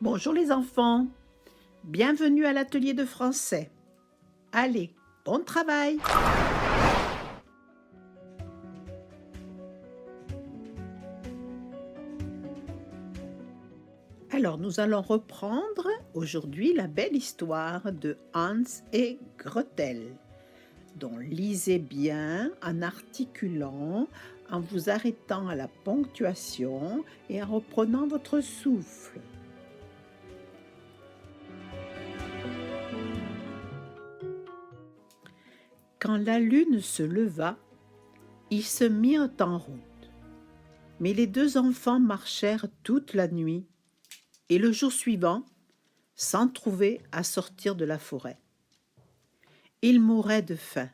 Bonjour les enfants, bienvenue à l'atelier de français. Allez, bon travail! Alors nous allons reprendre aujourd'hui la belle histoire de Hans et Gretel. Donc lisez bien en articulant, en vous arrêtant à la ponctuation et en reprenant votre souffle. Quand la lune se leva, ils se mirent en route. Mais les deux enfants marchèrent toute la nuit et le jour suivant, sans trouver à sortir de la forêt. Ils mouraient de faim,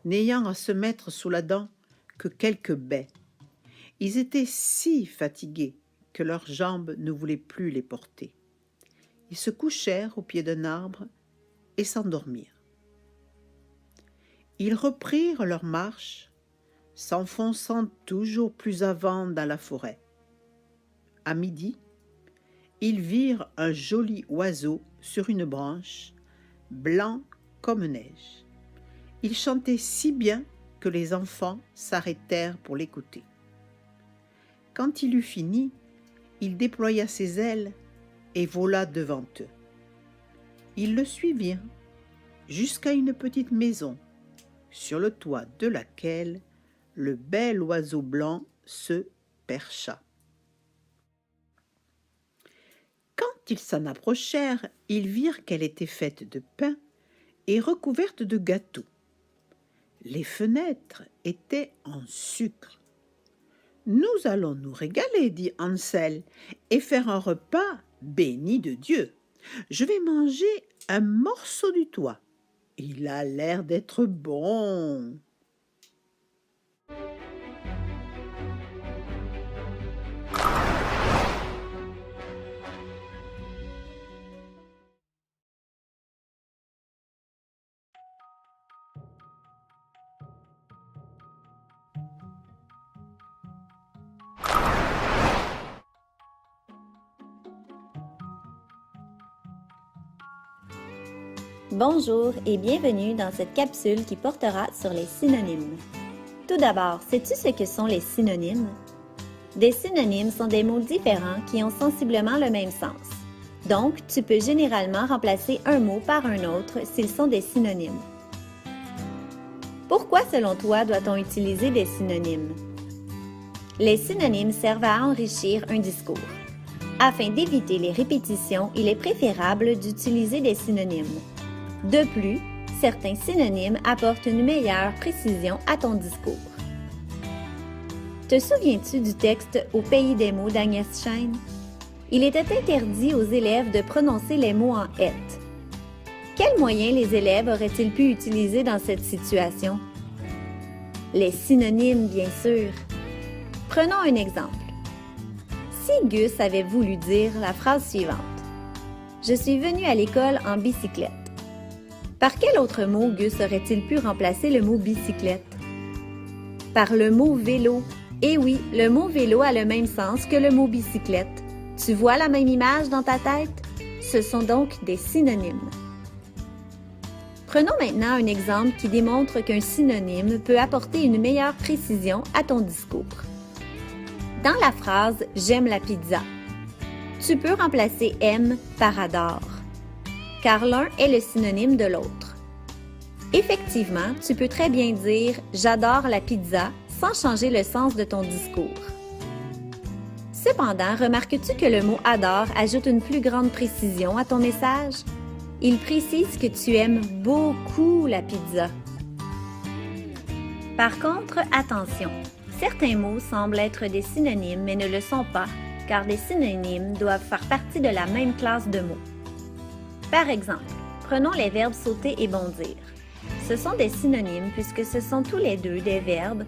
n'ayant à se mettre sous la dent que quelques baies. Ils étaient si fatigués que leurs jambes ne voulaient plus les porter. Ils se couchèrent au pied d'un arbre et s'endormirent. Ils reprirent leur marche, s'enfonçant toujours plus avant dans la forêt. À midi, ils virent un joli oiseau sur une branche, blanc comme neige. Il chantait si bien que les enfants s'arrêtèrent pour l'écouter. Quand il eut fini, il déploya ses ailes et vola devant eux. Ils le suivirent jusqu'à une petite maison, sur le toit de laquelle le bel oiseau blanc se percha. Quand ils s'en approchèrent, ils virent qu'elle était faite de pain et recouverte de gâteaux. Les fenêtres étaient en sucre. « Nous allons nous régaler, dit Hansel, et faire un repas béni de Dieu. Je vais manger un morceau du toit. Il a l'air d'être bon. » Bonjour et bienvenue dans cette capsule qui portera sur les synonymes. Tout d'abord, sais-tu ce que sont les synonymes? Des synonymes sont des mots différents qui ont sensiblement le même sens. Donc, tu peux généralement remplacer un mot par un autre s'ils sont des synonymes. Pourquoi, selon toi, doit-on utiliser des synonymes? Les synonymes servent à enrichir un discours. Afin d'éviter les répétitions, il est préférable d'utiliser des synonymes. De plus, certains synonymes apportent une meilleure précision à ton discours. Te souviens-tu du texte « Au pays des mots » d'Agnès Schein? Il était interdit aux élèves de prononcer les mots en « et ». Quels moyens les élèves auraient-ils pu utiliser dans cette situation? Les synonymes, bien sûr. Prenons un exemple. Si Gus avait voulu dire la phrase suivante « Je suis venu à l'école en bicyclette », par quel autre mot Gus aurait-il pu remplacer le mot bicyclette? Par le mot vélo. Eh oui, le mot vélo a le même sens que le mot bicyclette. Tu vois la même image dans ta tête? Ce sont donc des synonymes. Prenons maintenant un exemple qui démontre qu'un synonyme peut apporter une meilleure précision à ton discours. Dans la phrase « J'aime la pizza », tu peux remplacer « aime » par « adore », car l'un est le synonyme de l'autre. Effectivement, tu peux très bien dire « j'adore la pizza » sans changer le sens de ton discours. Cependant, remarques-tu que le mot « adore » ajoute une plus grande précision à ton message? Il précise que tu aimes beaucoup la pizza. Par contre, attention, certains mots semblent être des synonymes mais ne le sont pas, car des synonymes doivent faire partie de la même classe de mots. Par exemple, prenons les verbes sauter et bondir. Ce sont des synonymes puisque ce sont tous les deux des verbes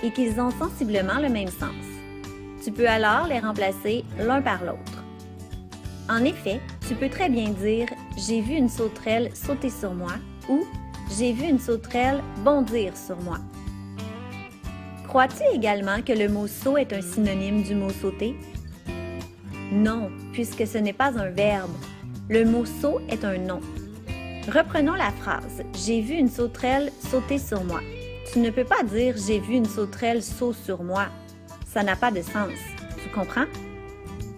et qu'ils ont sensiblement le même sens. Tu peux alors les remplacer l'un par l'autre. En effet, tu peux très bien dire « J'ai vu une sauterelle sauter sur moi » ou « J'ai vu une sauterelle bondir sur moi ». Crois-tu également que le mot « saut » est un synonyme du mot « sauter » ? Non, puisque ce n'est pas un verbe. Le mot saut est un nom. Reprenons la phrase « J'ai vu une sauterelle sauter sur moi ». Tu ne peux pas dire « J'ai vu une sauterelle sauter sur moi ». Ça n'a pas de sens. Tu comprends?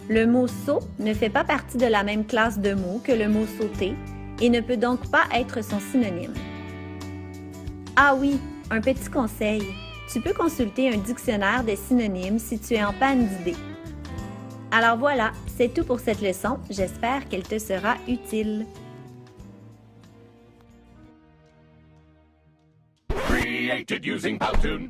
Le mot « saut » ne fait pas partie de la même classe de mots que le mot « sauter » et ne peut donc pas être son synonyme. Ah oui, un petit conseil. Tu peux consulter un dictionnaire des synonymes si tu es en panne d'idées. Alors voilà, c'est tout pour cette leçon. J'espère qu'elle te sera utile. Created using Powtoon.